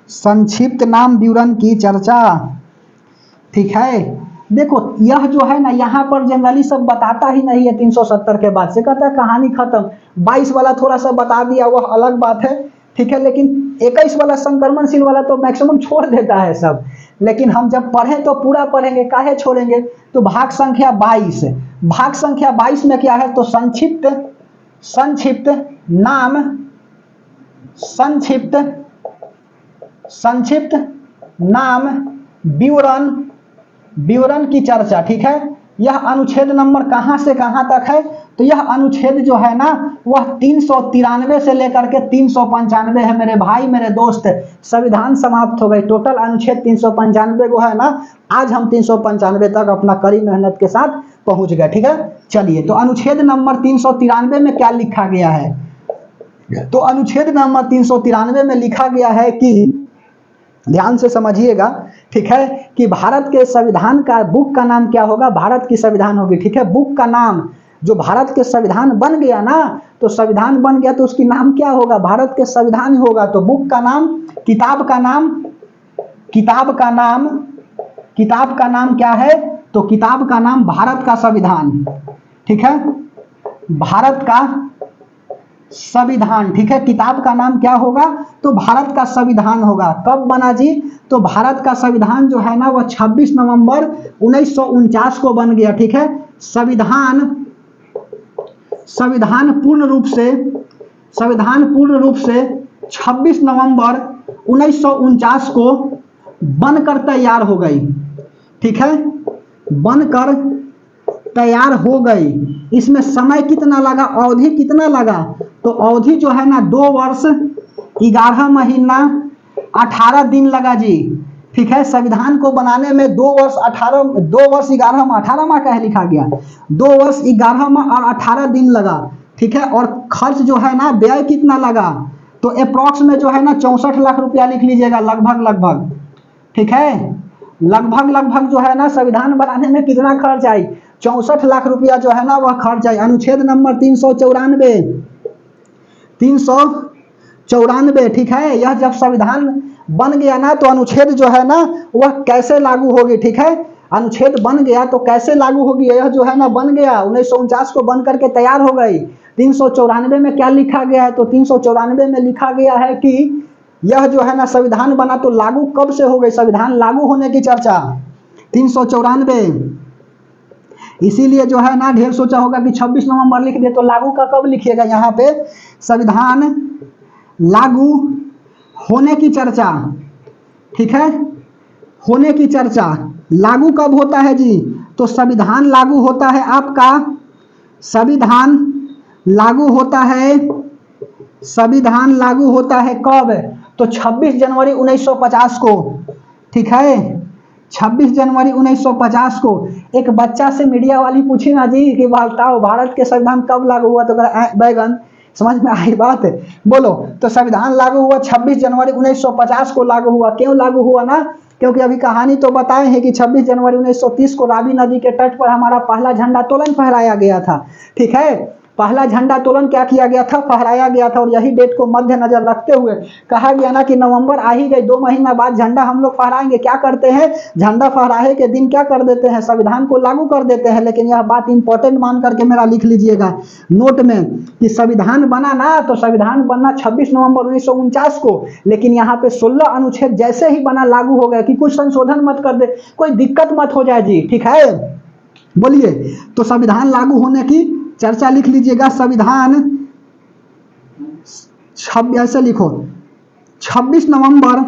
संक्षिप्त नाम विवरण की चर्चा, ठीक है। देखो यह जो है ना यहाँ पर जनरली सब बताता ही नहीं है, 370 के बाद से कहता है कहानी खत्म। 22 वाला थोड़ा सा बता दिया वह अलग बात है, ठीक है। लेकिन 21 वाला संक्रमणशील वाला तो मैक्सिमम छोड़ देता है सब, लेकिन हम जब पढ़ें तो पूरा पढ़ेंगे, काहे छोड़ेंगे। तो भाग संख्या 22, भाग संख्या 22 में क्या है, तो संक्षिप्त, संक्षिप्त नाम, संक्षिप्त, संक्षिप्त नाम विवरण, विवरण की चर्चा, ठीक है। यह अनुच्छेद नंबर कहां से कहां तक है, तो यह अनुच्छेद जो है ना वह 393 से लेकर के 395 है मेरे भाई मेरे दोस्त। संविधान समाप्त हो गई, टोटल अनुच्छेद 395 को है ना, आज हम 395 तक अपना कड़ी मेहनत के साथ पहुंच गए, ठीक है। चलिए तो अनुच्छेद नंबर 393 में क्या लिखा गया है, तो अनुच्छेद नंबर 393 में लिखा गया है कि, ध्यान से समझिएगा, ठीक है। कि भारत के संविधान का बुक का नाम क्या होगा, भारत की संविधान होगी, ठीक है। बुक का नाम, जो भारत के संविधान बन गया ना, तो संविधान बन गया तो उसकी नाम क्या होगा, भारत के संविधान होगा। तो बुक का नाम, किताब का नाम, किताब का नाम, किताब का नाम क्या है, तो किताब का नाम भारत का संविधान, ठीक है। भारत का संविधान, ठीक है। किताब का नाम क्या होगा, तो भारत का संविधान होगा। कब बना जी, तो भारत का संविधान जो है ना वह 26 नवंबर 1949 को बन गया, ठीक है। संविधान, संविधान पूर्ण रूप से, संविधान पूर्ण रूप से 26 नवंबर 1949 को बनकर तैयार हो गई, ठीक है। बनकर तैयार हो गई। इसमें समय कितना लगा, अवधि कितना लगा, तो अवधि जो है ना 2 वर्ष 11 महीना 18 दिन लगा जी, ठीक है। संविधान को बनाने में 2 वर्ष 11 माह, 18 माह का लिखा गया, 2 वर्ष 11 माह और 18 दिन लगा, ठीक है। और खर्च जो है ना, व्यय कितना लगा, तो अप्रॉक्स में जो है ना 64 लाख रुपया लिख लीजिएगा, लगभग लगभग, ठीक है। लगभग लगभग जो है ना संविधान बनाने में कितना खर्च आई, 64 लाख रुपया जो है ना वह खर्च आई। अनुच्छेद नंबर 394, 394, ठीक है। यह जब संविधान बन गया ना तो अनुच्छेद जो है ना वह कैसे लागू होगी, ठीक है। अनुच्छेद बन गया तो कैसे लागू होगी, यह जो है ना बन गया 1949 को बन करके तैयार हो गई। 394 में क्या लिखा गया है, तो 394 में लिखा गया है कि यह जो है ना संविधान बना तो लागू कब से हो गई, संविधान लागू होने की चर्चा 394। इसीलिए जो है ना ढेर सोचा होगा कि 26 नवंबर लिख दे, तो लागू का कब लिखिएगा, यहाँ पे संविधान लागू होने की चर्चा, ठीक है। होने की चर्चा, लागू कब होता है जी, तो संविधान लागू होता है आपका, संविधान लागू होता है, संविधान लागू होता है कब, तो 26 जनवरी 1950 को, ठीक है। 26 जनवरी 1950 को। एक बच्चा से मीडिया वाली पूछी ना जी कि बताओ भारत के संविधान कब लागू हुआ, तो बैगन, समझ में आई बात, बोलो। तो संविधान लागू हुआ 26 जनवरी 1950 को लागू हुआ। क्यों लागू हुआ ना, क्योंकि अभी कहानी तो बताए हैं कि 26 जनवरी 1930 को रावी नदी के तट पर हमारा पहला झंडा तोलन फहराया गया था, ठीक है। पहला झंडा तोलन क्या किया गया था, फहराया गया था। और यही डेट को मद्देनजर रखते हुए कहा गया ना कि नवंबर आ ही गई, 2 महीना बाद झंडा हम लोग फहराएंगे। क्या करते हैं, झंडा फहराए के दिन क्या कर देते हैं, संविधान को लागू कर देते हैं। लेकिन यह बात इंपॉर्टेंट मान करके मेरा लिख लीजिएगा नोट में कि संविधान बना ना, तो संविधान बनना 26 नवंबर 1949 को, लेकिन यहाँ पे 16 अनुच्छेद जैसे ही बना लागू हो गया कि कुछ संशोधन मत कर दे, कोई दिक्कत मत हो जाए जी, ठीक है। बोलिए, तो संविधान लागू होने की चर्चा लिख लीजिएगा। संविधान ऐसे लिखो, 26 नवंबर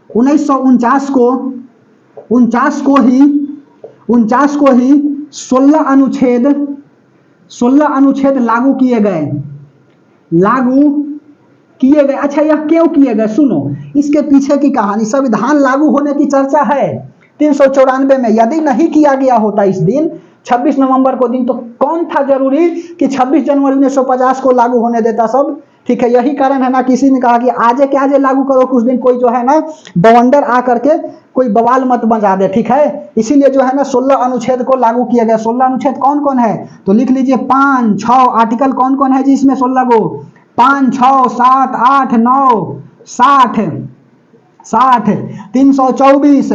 1949 को 16 अनुच्छेद लागू किए गए। अच्छा, यह क्यों किए गए, सुनो इसके पीछे की कहानी। संविधान लागू होने की चर्चा है 394 में। यदि नहीं किया गया होता इस दिन 26 नवंबर को दिन, तो कौन था जरूरी कि 26 जनवरी 1950 को लागू होने देता सब, ठीक है। यही कारण है ना, किसी ने कहा कि आजे के आजे लागू करो, कुछ दिन कोई जो है ना बवंडर आ करके कोई बवाल मत बजा दे, ठीक है। इसीलिए जो है ना 16 अनुच्छेद को लागू किया गया। 16 अनुच्छेद कौन कौन है, तो लिख लीजिए 5, 6 आर्टिकल कौन कौन है जी इसमें, 16 को 5, 6, 7, 8, 9, 60, 324,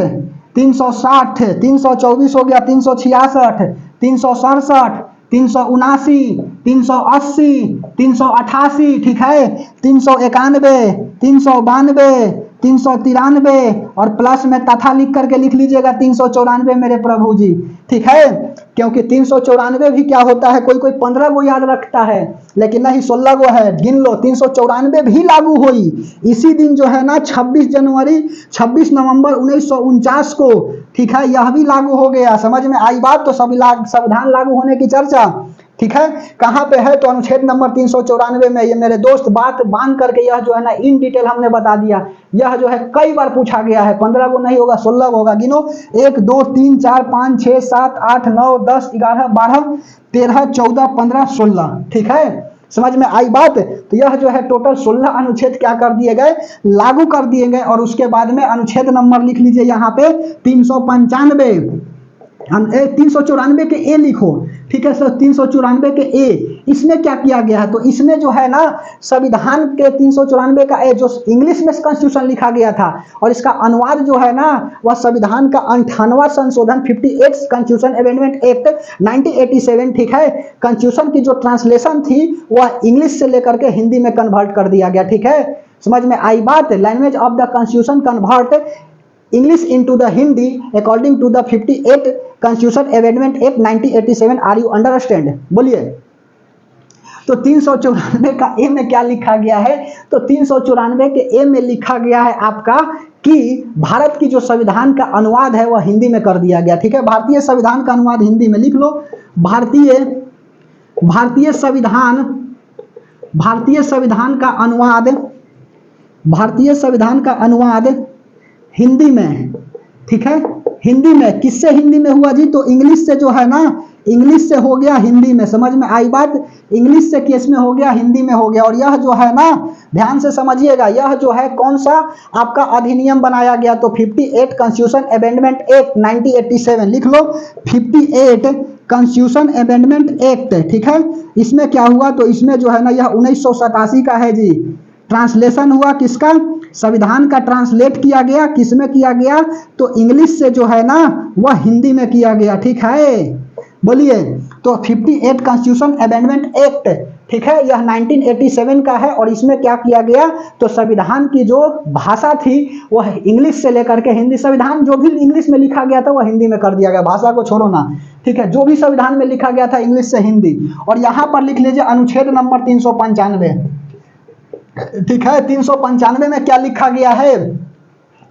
360, 324 हो गया, 366, 367, 379, 380, 388, ठीक है, 391, 392, 393 और प्लस में तथा लिख करके लिख लीजिएगा 394 मेरे प्रभु जी, ठीक है। क्योंकि 394 भी क्या होता है, कोई 15 को याद रखता है, लेकिन नहीं 16 को है, गिन लो। 394 भी लागू हुई इसी दिन जो है ना 26 नवंबर 1949 को, ठीक है। यह भी लागू हो गया, समझ में आई बात। तो संविधान लागू होने की चर्चा, ठीक है, कहाँ पे है, तो अनुच्छेद नंबर 394 में। ये मेरे दोस्त बात बांध करके यह जो है ना इन डिटेल हमने बता दिया। यह जो है कई बार पूछा गया है, 15 को नहीं होगा 16 को होगा। गिनो 1 2 3 4 5 6 7 8 9 10 11 12 13 14 15 16, ठीक है, समझ में आई बात। तो यह जो है टोटल 16 अनुच्छेद क्या कर दिए गए, लागू कर दिए गए। और उसके बाद में अनुच्छेद नंबर लिख लीजिए यहाँ पे 395, 394 के ए लिखो, ठीक है सर। 394 के ए, इसमें क्या किया गया है, तो इसमें जो है ना संविधान के 394 का ए जो इंग्लिश में कॉन्स्टिट्यूशन लिखा गया था, और इसका अनुवाद जो है ना वह संविधान का 58वां संशोधन 58 कॉन्स्टिट्यूशन अमेंडमेंट एक्ट 1987, ठीक है। कॉन्स्टिट्यूशन की जो ट्रांसलेशन थी वह इंग्लिश से लेकर के हिंदी में कन्वर्ट कर दिया गया, ठीक है, समझ में आई बात। Language of the constitution convert English into the Hindi according to the 58 Constitution Amendment Act 1987, are you understand, बोलिए। तो 394 का ए में क्या लिखा गया है, तो 394 के ए में लिखा गया है आपका कि भारत की जो संविधान का अनुवाद है वह हिंदी में कर दिया गया, ठीक है। भारतीय संविधान का अनुवाद हिंदी में लिख लो। भारतीय संविधान का अनुवाद हिंदी में, ठीक है। हिंदी में किससे हिंदी में हुआ जी, तो इंग्लिश से जो है ना, इंग्लिश से हो गया हिंदी में, समझ में आई बात। इंग्लिश से केस में हो गया, हिंदी में हो गया। और यह जो है ना ध्यान से समझिएगा, यह जो है कौन सा आपका अधिनियम बनाया गया, तो 58 कॉन्स्टिट्यूशन अमेंडमेंट एक्ट 1987 लिख लो। 58 कॉन्स्टिट्यूशन अमेंडमेंट एक्ट, ठीक है। इसमें क्या हुआ, तो इसमें जो है ना यह 1987 का है जी। ट्रांसलेशन हुआ किसका, संविधान का ट्रांसलेट किया गया, किसमें किया गया, तो इंग्लिश से जो है ना वह हिंदी में किया गया, ठीक है, बोलिए। तो 58 कॉन्स्टिट्यूशन अमेंडमेंट एक्ट, ठीक है, यह 1987 का है। और इसमें क्या किया गया, तो संविधान की जो भाषा थी वह इंग्लिश से लेकर के हिंदी, संविधान जो भी इंग्लिश में लिखा गया था वह हिंदी में कर दिया गया, भाषा को छोड़ो ना, ठीक है। जो भी संविधान में लिखा गया था इंग्लिश से हिंदी। और यहाँ पर लिख लीजिए अनुच्छेद नंबर 395, ठीक है। 395 में क्या लिखा गया है,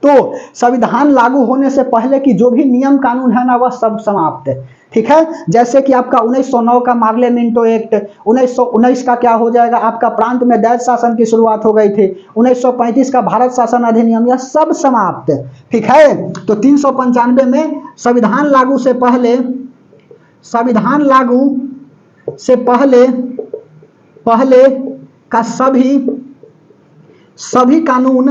तो संविधान लागू होने से पहले की जो भी नियम कानून है ना वह सब समाप्त है, ठीक है। जैसे कि आपका 1909 का मार्लेमेंटो एक्ट, 1919 का क्या हो जाएगा आपका प्रांत में दैत शासन की शुरुआत हो गई थी, 1935 का भारत शासन अधिनियम, यह सब समाप्त, ठीक है। तो 395 में संविधान लागू से पहले का सभी कानून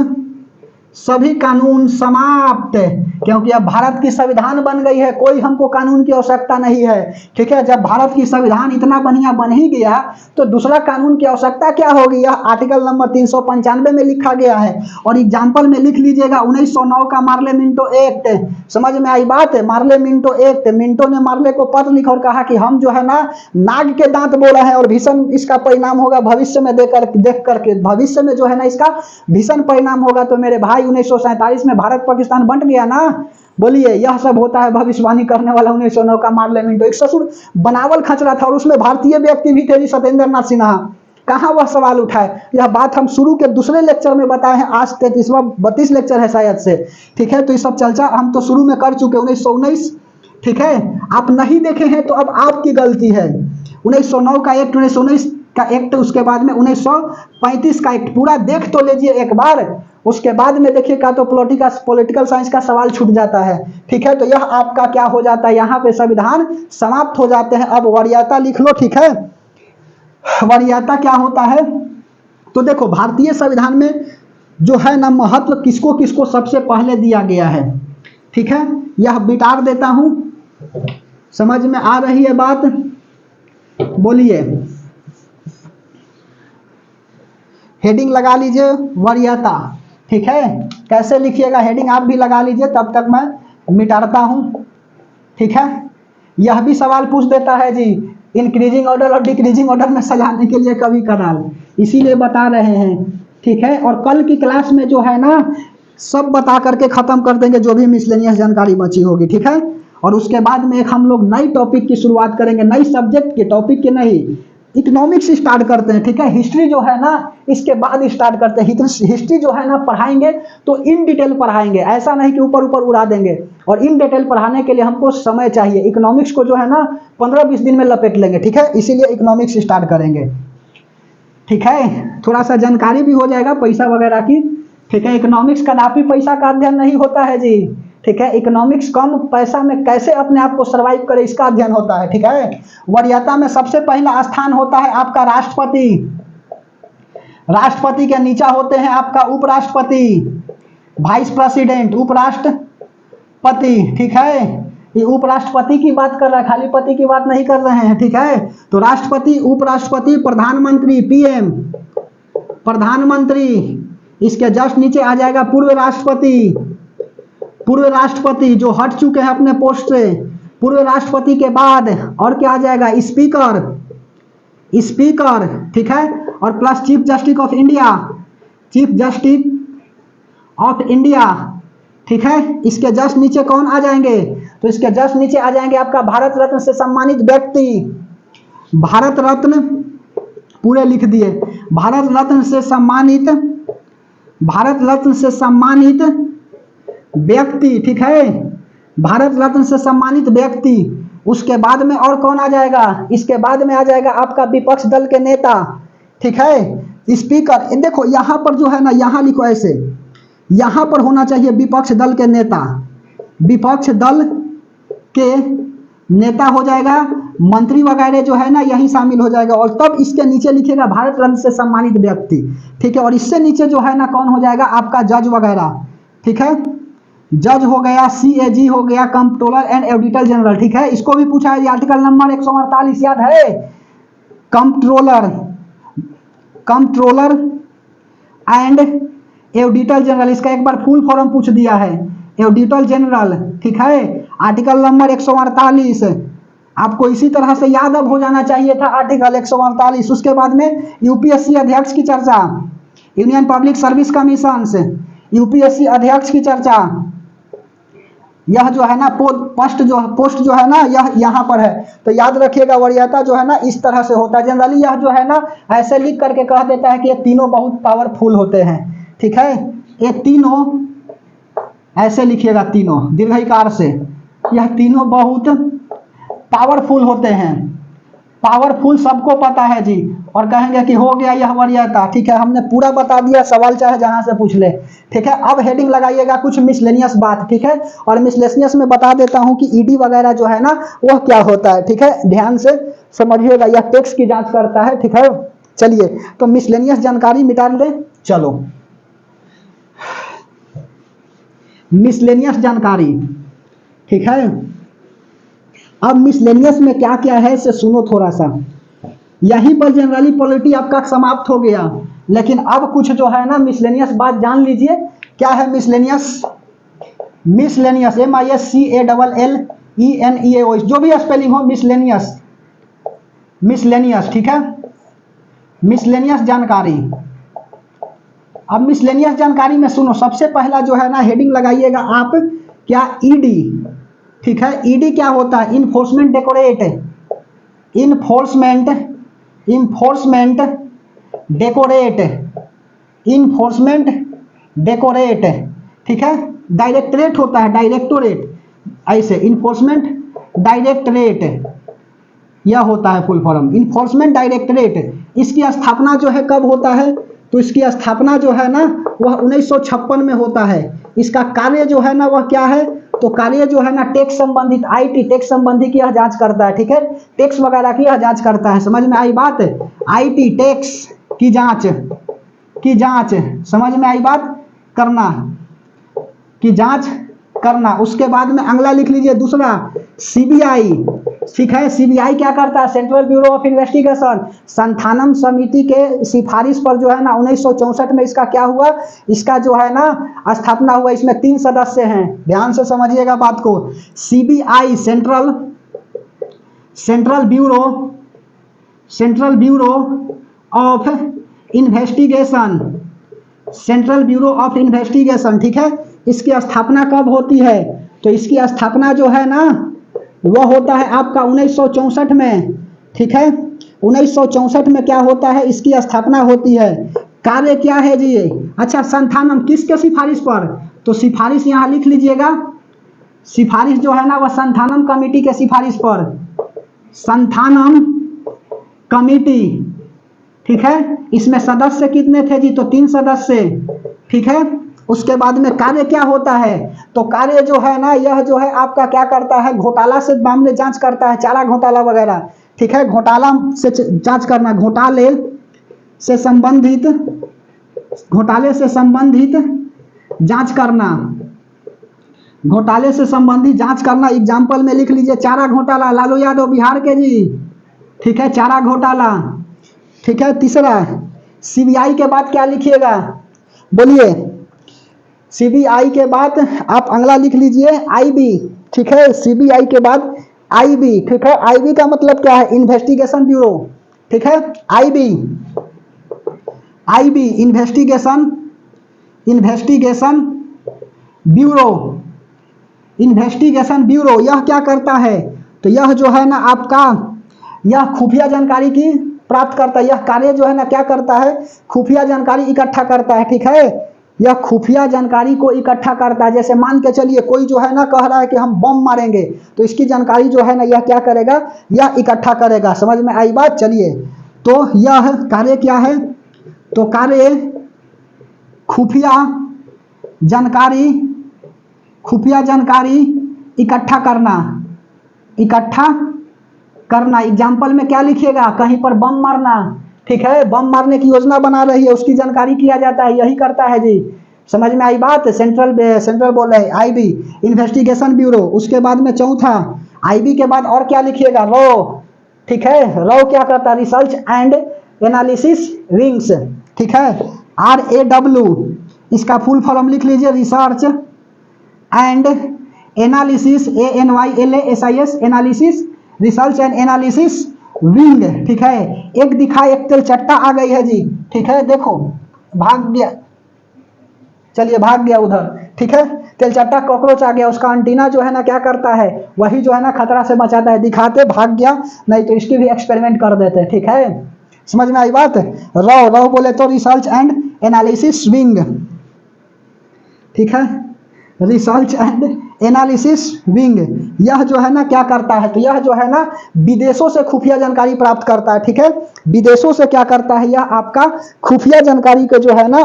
सभी कानून समाप्त, क्योंकि अब भारत की संविधान बन गई है, कोई हमको कानून की आवश्यकता नहीं है। ठीक है, जब भारत की संविधान इतना बढ़िया बन ही गया तो दूसरा कानून की आवश्यकता क्या होगी? यह आर्टिकल नंबर 395 में लिखा गया है। और एग्जाम्पल में लिख लीजिएगा 1909 का मार्ले मिंटो एक्ट। समझ में आई बात? मार्ले मिंटो एक्ट, मिंटो ने मार्ले को पत्र लिखा और कहा कि हम जो है ना नाग के दांत बोला है और भीषण इसका परिणाम होगा भविष्य में देख करके, भविष्य में जो है ना इसका भीषण परिणाम होगा। तो मेरे भाई 1947 में भारत पाकिस्तान बंट गया ना। बोलिए, यह सब होता है भविष्यवाणी करने वाला 1909 का मार्ले मिंटो। एक ससुर बनावल खचरा था और उसमें भारतीय व्यक्ति भी थे जी, सत्येंद्र नाथ सिन्हा। कहाँ वह सवाल उठाए? यह बात हम शुरू के दूसरे लेक्चर में बताए हैं, आज 32वां लेक्चर है शायद से। ठीक है, तो ये सब चर्चा हम तो शुरू में कर चुके 1919। ठीक है, आप नहीं देखे हैं तो अब आपकी गलती है। 1909 का एक्ट, 1919 का एक्ट, उसके बाद में 1935 का एक्ट पूरा देख तो लीजिए एक बार, उसके बाद में देखिएगा तो पॉलिटिकल साइंस का सवाल छूट जाता है। ठीक है, तो यह आपका क्या हो जाता है, यहाँ पे संविधान समाप्त हो जाते हैं। अब वरीयता लिख लो। ठीक है, वरीयता क्या होता है? तो देखो, भारतीय संविधान में जो है ना महत्व किसको किसको सबसे पहले दिया गया है। ठीक है, यह बिटार देता हूं, समझ में आ रही है बात? बोलिए, हेडिंग लगा लीजिए वरीयता। ठीक है, कैसे लिखिएगा हेडिंग आप भी लगा लीजिए, तब तक मैं मिटाता हूं। ठीक है, यह भी सवाल पूछ देता है जी, इंक्रीजिंग ऑर्डर और डिक्रीजिंग ऑर्डर में सजाने के लिए कभी कदाल, इसीलिए बता रहे हैं। ठीक है, और कल की क्लास में जो है ना सब बता करके खत्म कर देंगे जो भी मिसलेनियस जानकारी बची होगी। ठीक है, और उसके बाद में एक हम लोग नई टॉपिक की शुरुआत करेंगे, नई सब्जेक्ट के, टॉपिक के नहीं, इकोनॉमिक्स स्टार्ट करते हैं। ठीक है, हिस्ट्री जो है ना इसके बाद स्टार्ट करते हैं। हिस्ट्री जो है ना पढ़ाएंगे तो इन डिटेल पढ़ाएंगे, ऐसा नहीं कि ऊपर ऊपर उड़ा देंगे। और इन डिटेल पढ़ाने के लिए हमको समय चाहिए। इकोनॉमिक्स को जो है ना 15-20 दिन में लपेट लेंगे। ठीक है, इसीलिए इकोनॉमिक्स स्टार्ट करेंगे। ठीक है, थोड़ा सा जानकारी भी हो जाएगा पैसा वगैरह की। ठीक है, इकोनॉमिक्स कदापि पैसा का अध्ययन नहीं होता है जी। ठीक है, इकोनॉमिक्स कम पैसा में कैसे अपने आप को सर्वाइव करे इसका अध्ययन होता है। ठीक है, वरीयता में सबसे पहला स्थान होता है आपका राष्ट्रपति। राष्ट्रपति के नीचे होते हैं आपका उपराष्ट्रपति, वाइस प्रेसिडेंट, उपराष्ट्रपति। ठीक है, ये उपराष्ट्रपति की बात कर रहा है, खाली पति की बात नहीं कर रहे हैं। ठीक है, तो राष्ट्रपति, उपराष्ट्रपति, प्रधानमंत्री, पीएम, प्रधानमंत्री, इसके जस्ट नीचे आ जाएगा पूर्व राष्ट्रपति। पूर्व राष्ट्रपति जो हट चुके हैं अपने पोस्ट से, पूर्व राष्ट्रपति के बाद और क्या आ जाएगा? Speaker, speaker. ठीक है, और plus chief justice of India, chief justice of India. ठीक है, इसके जस्ट नीचे कौन आ जाएंगे? तो इसके जस्ट नीचे आ जाएंगे आपका भारत रत्न से सम्मानित व्यक्ति, भारत रत्न पूरे लिख दिए, भारत रत्न से सम्मानित, भारत रत्न से सम्मानित व्यक्ति। ठीक है, भारत रत्न से सम्मानित व्यक्ति। उसके बाद में और कौन आ जाएगा? इसके बाद में आ जाएगा आपका विपक्ष दल के नेता। ठीक है, स्पीकर। देखो यहां पर जो है ना, यहां लिखो ऐसे, यहां पर होना चाहिए विपक्ष दल के नेता, विपक्ष दल के नेता हो जाएगा, मंत्री वगैरह जो है ना यही शामिल हो जाएगा। और तब इसके नीचे लिखेगा भारत रत्न से सम्मानित व्यक्ति। ठीक है, और इससे नीचे जो है ना कौन हो जाएगा? आपका जज वगैरह। ठीक है, जज हो गया, सीएजी हो गया, कंट्रोलर एंड ऑडिटर जनरल। ठीक है, इसको भी पूछा है आर्टिकल नंबर 148 याद है? Controller, controller and auditor general, इसका एक बार फुल फॉर्म पूछ दिया है, ऑडिटर जनरल। ठीक है, आर्टिकल नंबर 148 आपको इसी तरह से याद अब हो जाना चाहिए था, आर्टिकल 148। उसके बाद में यूपीएससी अध्यक्ष की चर्चा, यूनियन पब्लिक सर्विस कमीशन से यूपीएससी अध्यक्ष की चर्चा। यह जो है ना पोस्ट जो है ना यह यहाँ पर है, तो याद रखिएगा वरीयता जो है ना इस तरह से होता है। जनरली यह जो है ना ऐसे लिख करके कह देता है कि ये तीनों बहुत पावरफुल होते हैं। ठीक है, ये तीनों ऐसे लिखिएगा, तीनों दीर्घिकार से, यह तीनों बहुत पावरफुल होते हैं। पावरफुल सबको पता है जी, और कहेंगे कि हो गया यह वरीयता। ठीक है, हमने पूरा बता दिया, सवाल चाहे जहां से पूछ ले। ठीक है, अब हेडिंग लगाइएगा कुछ मिसलेनियस बात। ठीक है, और मिसलेनियस में बता देता हूं कि ईडी वगैरह जो है ना वह क्या होता है। ठीक है, ध्यान से समझिएगा, यह टेक्स्ट की जांच करता है। ठीक है, चलिए तो मिसलेनियस जानकारी मिटा ले। चलो मिसलेनियस जानकारी, ठीक है। अब मिसलेनियस में क्या क्या है इसे सुनो थोड़ा सा। यहीं पर जनरली पॉलिटी आपका समाप्त हो गया, लेकिन अब कुछ जो है ना मिसलेनियस बात जान लीजिए। क्या है मिसलेनियस? मिसलेनियस MISCALLENEAOS, जो भी स्पेलिंग हो, मिसलेनियस, मिसलेनियस, ठीक है। मिसलेनियस जानकारी। अब मिसलेनियस जानकारी में सुनो, सबसे पहला जो है ना हेडिंग लगाइएगा आप, क्या? ईडी, ठीक है। ईडी क्या होता है? Enforcement decorate, enforcement, enforcement decorate, enforcement decorate, ठीक है। डायरेक्टरेट होता है, डायरेक्टोरेट, ऐसे इन्फोर्समेंट डायरेक्टरेट, यह होता है फुल फॉर्म, इन्फोर्समेंट डायरेक्टरेट। इसकी स्थापना जो है कब होता है? तो इसकी स्थापना जो है ना वह 1956 में होता है। इसका कार्य जो है ना वह क्या है? तो कार्य जो है ना टैक्स संबंधित, आईटी टैक्स संबंधी की यह जांच करता है, ठीक है। टैक्स वगैरह की यह जांच करता है, समझ में आई बात? आईटी टैक्स की जांच, की जांच, समझ में आई बात? करना, की जांच करना। उसके बाद में अगला लिख लीजिए दूसरा, सीबीआई, ठीक है। सीबीआई क्या करता है? Central bureau of investigation, Santhanam समिति के सिफारिश पर जो है ना 1964 में इसका क्या हुआ? इसका जो है ना स्थापना हुआ। इसमें 3 सदस्य हैं, ध्यान से समझिएगा बात को। CBI central, central bureau, central bureau of investigation, central bureau of investigation, ठीक है। इसकी स्थापना कब होती है? तो इसकी स्थापना जो है ना वह होता है आपका 1964 में, ठीक है। 1964 में क्या होता है? इसकी स्थापना होती है। कार्य क्या है जी? अच्छा, संथानम किसके सिफारिश पर? तो सिफारिश यहां लिख लीजिएगा, सिफारिश जो है ना वह संथानम कमेटी के सिफारिश पर, संथानम कमेटी, ठीक है। इसमें सदस्य कितने थे जी? तो 3 सदस्य, ठीक है। उसके बाद में कार्य क्या होता है? तो कार्य जो है ना यह जो है आपका क्या करता है? घोटाला से मामले जांच करता है, चारा घोटाला वगैरह, ठीक है। घोटाला से जांच करना, घोटाले से संबंधित, घोटाले से संबंधित जांच करना, घोटाले से संबंधित जांच करना। एग्जाम्पल में लिख लीजिए चारा घोटाला, लालू यादव बिहार के जी, ठीक है, चारा घोटाला, ठीक है। तीसरा, सीबीआई के बाद क्या लिखिएगा? बोलिए। सीबीआई के बाद आप अगला लिख लीजिए आईबी, ठीक है। सीबीआई के बाद आईबी, ठीक है। आईबी का मतलब क्या है? इन्वेस्टिगेशन ब्यूरो, ठीक है। IB, IB investigation, investigation bureau, investigation bureau. यह क्या करता है? तो यह जो है ना आपका यह खुफिया जानकारी की प्राप्त करता है। यह कार्य जो है ना क्या करता है? खुफिया जानकारी इकट्ठा करता है, ठीक है। यह खुफिया जानकारी को इकट्ठा करता है। जैसे मान के चलिए कोई जो है ना कह रहा है कि हम बम मारेंगे, तो इसकी जानकारी जो है ना यह क्या करेगा? यह इकट्ठा करेगा, समझ में आई बात? चलिए, तो यह कार्य क्या है? तो कार्य खुफिया जानकारी, खुफिया जानकारी इकट्ठा करना, इकट्ठा करना। एग्जाम्पल में क्या लिखिएगा? कहीं पर बम मारना, ठीक है। बम मारने की योजना बना रही है, उसकी जानकारी किया जाता है, यही करता है जी, समझ में आई बात? सेंट्रल, सेंट्रल बोल रहे हैं आईबी, इन्वेस्टिगेशन ब्यूरो। उसके बाद में चौथा, आईबी के बाद और क्या लिखिएगा? रॉ, ठीक है। रॉ क्या करता है? रिसर्च एंड एनालिसिस विंग्स, ठीक है। RAW, इसका फुल फॉर्म लिख लीजिए, research and analysis, ANYLASIS, analysis, research and analysis wing, ठीक है। एक दिखा, एक तेलचट्टा आ गई है जी, ठीक है। देखो भाग गया, चलिए भाग गया उधर, ठीक है। तेलचट्टा कॉकरोच आ गया, उसका एंटीना जो है ना क्या करता है? वही जो है ना खतरा से बचाता है। दिखाते भाग गया, नहीं तो इसकी भी एक्सपेरिमेंट कर देते हैं, ठीक है। समझ में आई बात? रॉ, रॉ बोले तो रिसर्च एंड एनालिसिस विंग, ठीक है। रिसर्च एंड एनालिसिस विंग, यह जो है ना क्या करता है? तो यह जो है ना विदेशों से खुफिया जानकारी प्राप्त करता है, ठीक है। विदेशों से क्या करता है? यह आपका खुफिया जानकारी को जो है ना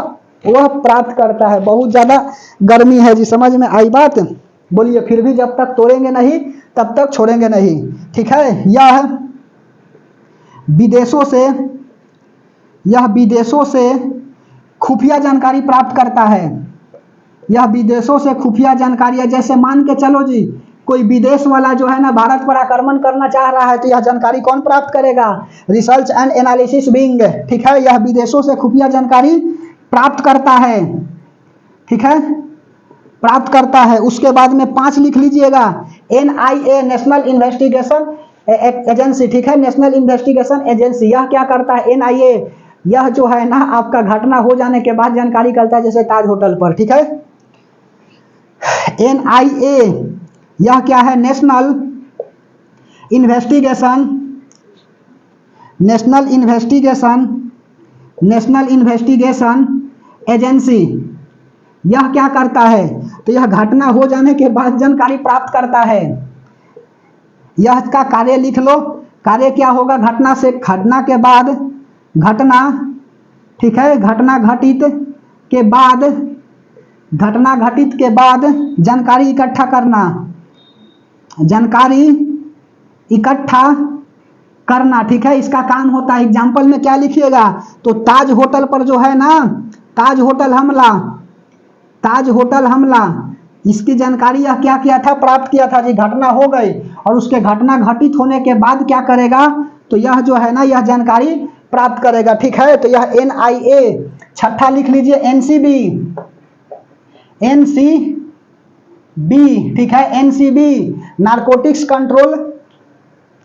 वह प्राप्त करता है। बहुत ज्यादा गर्मी है जी, समझ में आई बात? बोलिए। फिर भी जब तक तोड़ेंगे नहीं तब तक छोड़ेंगे नहीं, ठीक है। यह विदेशों से, यह विदेशों से खुफिया जानकारी प्राप्त करता है, यह विदेशों से खुफिया जानकारी है। जैसे मान के चलो जी, कोई विदेश वाला जो है ना भारत पर आक्रमण करना चाह रहा है, तो यह जानकारी कौन प्राप्त करेगा? रिसर्च एंड एनालिसिस विंग, ठीक है, यह विदेशों से खुफिया जानकारी प्राप्त करता है, ठीक है, प्राप्त करता है। उसके बाद में 5 लिख लीजिएगा, NIA नेशनल इन्वेस्टिगेशन एजेंसी, ठीक है, नेशनल इन्वेस्टिगेशन एजेंसी, यह क्या करता है? NIA, यह जो है ना आपका घटना हो जाने के बाद जानकारी करता है, जैसे ताज होटल पर, ठीक है। NIA यह क्या है? National investigation, national investigation, national investigation agency, यह क्या करता है? तो यह घटना हो जाने के बाद जानकारी प्राप्त करता है। यह का कार्य लिख लो, कार्य क्या होगा? घटना से, घटना के बाद, घटना, ठीक है, घटना घटित के बाद, घटना घटित के बाद जानकारी इकट्ठा करना, जानकारी इकट्ठा करना, ठीक है, इसका काम होता है। एग्जाम्पल में क्या लिखिएगा? तो ताज होटल पर जो है ना, ताज होटल हमला, ताज होटल हमला, इसकी जानकारी यह क्या किया था? प्राप्त किया था जी। घटना हो गई और उसके घटना घटित होने के बाद क्या करेगा? तो यह जो है ना यह जानकारी प्राप्त करेगा, ठीक है। तो यह NIA। छठा लिख लीजिए NCB, NCB, ठीक है, NCB नारकोटिक्स कंट्रोल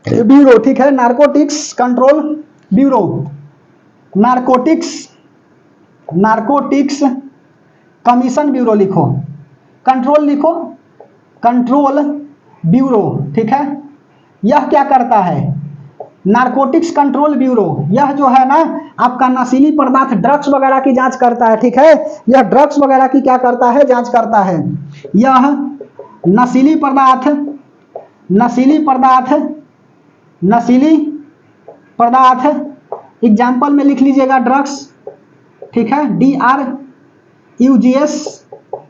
ब्यूरो, ठीक है, narcotics control bureau, narcotics, narcotics commission bureau लिखो, कंट्रोल लिखो, कंट्रोल ब्यूरो, ठीक है। यह क्या करता है? नारकोटिक्स कंट्रोल ब्यूरो, यह जो है ना आपका नशीली पदार्थ, ड्रग्स वगैरह की जांच करता है, ठीक है। यह ड्रग्स वगैरह की क्या करता है? जांच करता है। यह नशीली पदार्थ, नशीली पदार्थ, नशीली पदार्थ, एग्जाम्पल में लिख लीजिएगा ड्रग्स, ठीक है, DRUGS,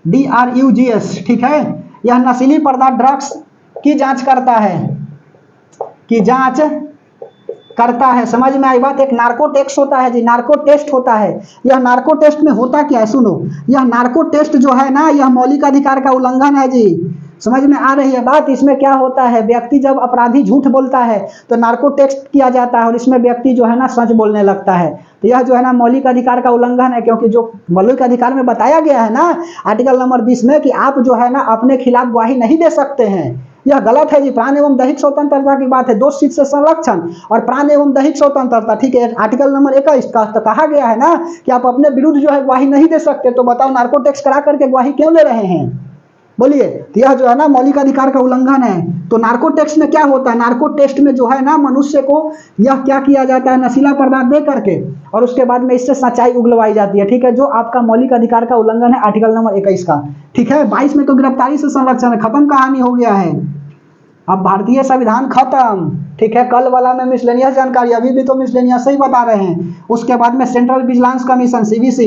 DRUGS, ठीक है। यह नशीली पदार्थ ड्रग्स की जांच करता है, की जांच करता है। समझ में आई बात? एक नार्को टेस्ट होता है जी, नार्को टेस्ट होता है। यह नार्को टेस्ट में होता क्या है? सुनो, यह नार्को टेस्ट जो है ना यह मौलिक अधिकार का उल्लंघन है जी। समझ में आ रही है बात? इसमें क्या होता है, व्यक्ति जब अपराधी झूठ बोलता है तो नार्को टेस्ट किया जाता है और इसमें व्यक्ति जो है ना सच बोलने लगता है। तो यह जो है ना मौलिक अधिकार का उल्लंघन है, क्योंकि जो मौलिक अधिकार में बताया गया है ना आर्टिकल नंबर 20 में कि आप जो है ना अपने खिलाफ गवाही नहीं दे सकते हैं, यह गलत है जी। प्राण एवं दैहिक स्वतंत्रता की बात है, दोष सिद्ध से संरक्षण और प्राण एवं दैहिक स्वतंत्रता, ठीक है। आर्टिकल नंबर 21 का तो कहा गया है ना कि आप अपने विरुद्ध जो है गवाही नहीं दे सकते। तो बताओ नार्को टेक्स करा करके गवाही क्यों ले रहे हैं? बोलिए। तो यह जो है ना मौलिक अधिकार का उल्लंघन है। तो नार्को टेस्ट में क्या होता है? नार्को टेस्ट में जो है ना मनुष्य को यह क्या किया जाता है? नशीला पदार्थ दे करके और उसके बाद में इससे सच्चाई उगलवाई जाती है, ठीक है, जो आपका मौलिक अधिकार का उल्लंघन है आर्टिकल नंबर 21 का, ठीक है। 22 में तो गिरफ्तारी से संरक्षण है, खत्म कहानी हो गया है। अब भारतीय संविधान खत्म, ठीक है। कल वाला में मिसलेनियस जानकारी, अभी भी तो मिसलेनियस ही बता रहे हैं। उसके बाद में सेंट्रल विजिलेंस कमीशन CVC,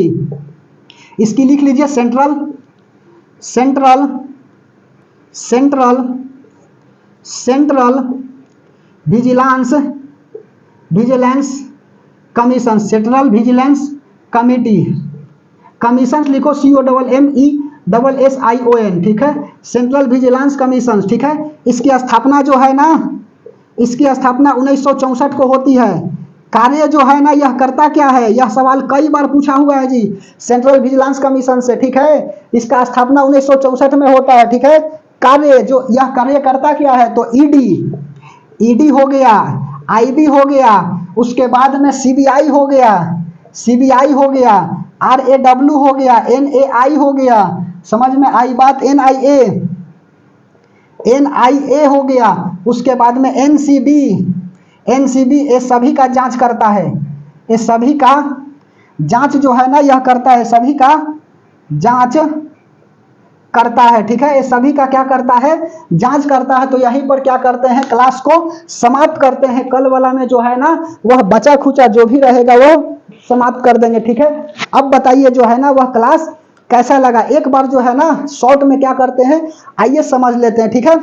इसकी लिख लीजिए central, central, central, central vigilance, vigilance commission, central vigilance committee, commission लिखो COMMESSION, ठीक है, सेंट्रल विजिलेंस कमीशन, ठीक है। इसकी स्थापना जो है ना, इसकी स्थापना 1964 को होती है। कार्य जो है ना यह करता क्या है? यह सवाल कई बार पूछा हुआ है जी सेंट्रल विजिलेंस कमीशन से, ठीक है। इसका स्थापना 1964 में होता है, ठीक है। कार्य जो यह कार्य करता क्या है? तो ईडी हो गया, IB हो गया, उसके बाद में CBI हो गया, CBI हो गया, RAW हो गया, NAI हो गया। समझ में आई बात? NIA हो गया, उसके बाद में NCB, ये सभी का जांच करता है। ये सभी का जांच जो है ना यह करता है, सभी का जांच करता है, ठीक है। ये सभी का क्या करता है? जांच करता है। तो यहीं पर क्या करते हैं? क्लास को समाप्त करते हैं। कल वाला में जो है ना वह बचा खुचा जो भी रहेगा वह समाप्त कर देंगे, ठीक है। अब बताइए जो है ना वह क्लास कैसा लगा? एक बार जो है ना शॉर्ट में क्या करते हैं आइए समझ लेते हैं, ठीक है।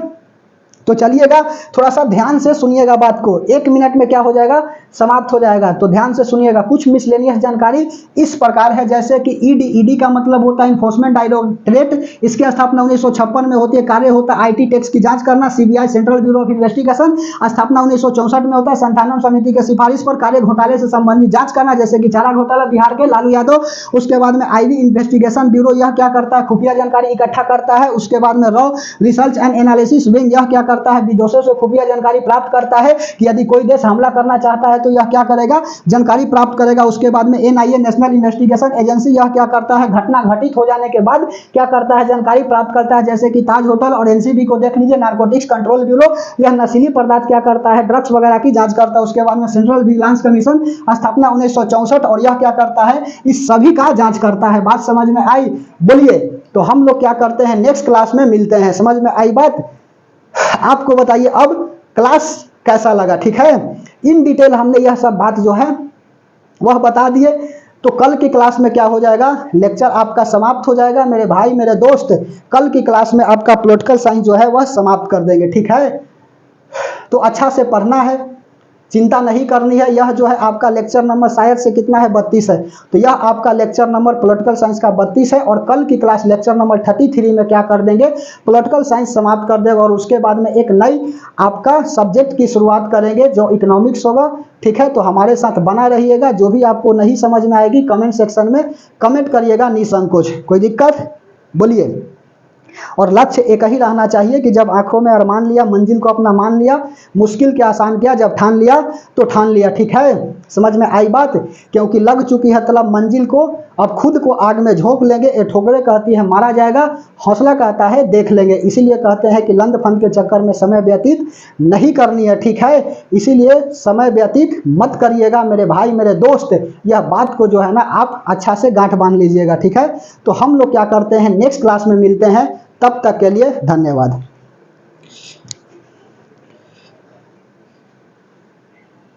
तो चलिएगा थोड़ा सा ध्यान से सुनिएगा बात को, 1 मिनट में क्या हो जाएगा, समाप्त हो जाएगा। तो ध्यान से सुनिएगा। कुछ मिसलेनियस जानकारी इस प्रकार है, जैसे कि ईडी, ईडी का मतलब होता है इन्फोर्समेंट डायरेक्टरेट, इसकी स्थापना 1956 में होती है, कार्य होता है आईटी टैक्स की जांच करना। CBI, central bureau of investigation, स्थापना 1964 में होता है, संतानन समिति के सिफारिश पर कार्य घोटाले से संबंधित जांच करना, जैसे कि चारा घोटाला बिहार के लालू यादव। उसके बाद में आईबी इन्वेस्टिगेशन ब्यूरो, यह क्या करता है, खुफिया जानकारी इकट्ठा करता है। उसके बाद में raw research and analysis wing, यह क्या करता है, विदेशों से खुफिया जानकारी प्राप्त करता है कि यदि कोई देश हमला करना चाहता है तो यह क्या करेगा, जानकारी प्राप्त करेगा। उसके बाद में एनआईए, नेशनल इन्वेस्टिगेशन एजेंसी, यह क्या करता है, घटना घटित हो जाने के बाद क्या करता है, जानकारी प्राप्त करता है, जैसे कि ताज होटल और एनसीबी को देख लीजिए। नारकोटिक्स कंट्रोल ब्यूरो, यह नशीली पदार्थ क्या करता है, ड्रग्स वगैरह की जांच करता है। उसके बाद में सेंट्रल विजिलेंस कमीशन, स्थापना 1964, और यह क्या करता है, इस सभी का जांच करता है। बात समझ में आई? बोलिए। तो हम लोग क्या करते हैं, नेक्स्ट क्लास में मिलते हैं। समझ में आई बात? आपको बताइए अब क्लास कैसा लगा, ठीक है। इन डिटेल हमने यह सब बात जो है वह बता दिए। तो कल की क्लास में क्या हो जाएगा, लेक्चर आपका समाप्त हो जाएगा मेरे भाई मेरे दोस्त। कल की क्लास में आपका पॉलिटिकल साइंस जो है वह समाप्त कर देंगे, ठीक है। तो अच्छा से पढ़ना है, चिंता नहीं करनी है। यह जो है आपका लेक्चर नंबर शायद से कितना है, 32 है। तो यह आपका लेक्चर नंबर पॉलिटिकल साइंस का 32 है, और कल की क्लास लेक्चर नंबर 33 में क्या कर देंगे, पॉलिटिकल साइंस समाप्त कर देंगे, और उसके बाद में एक नई आपका सब्जेक्ट की शुरुआत करेंगे जो इकोनॉमिक्स होगा, ठीक है। तो हमारे साथ बना रहिएगा। जो भी आपको नहीं समझ में आएगी कमेंट सेक्शन में कमेंट करिएगा निसंकोच, कोई दिक्कत? बोलिए। और लक्ष्य एक ही रहना चाहिए कि जब आंखों में अरमान लिया, मंजिल को अपना मान लिया, मुश्किल के आसान किया, जब ठान लिया तो ठान लिया, ठीक है। समझ में आई बात? क्योंकि लग चुकी है तलब मंजिल को, अब खुद को आग में झोंक लेंगे। ये ठोकरे कहती है मारा जाएगा, हौसला कहता है देख लेंगे। इसीलिए कहते हैं कि लंद फंद के चक्कर में समय व्यतीत नहीं करनी है, ठीक है। इसीलिए समय व्यतीत मत करिएगा मेरे भाई मेरे दोस्त। यह बात को जो है ना आप अच्छा से गांठ बांध लीजिएगा, ठीक है। तो हम लोग क्या करते हैं, नेक्स्ट क्लास में मिलते हैं। तब तक के लिए धन्यवाद।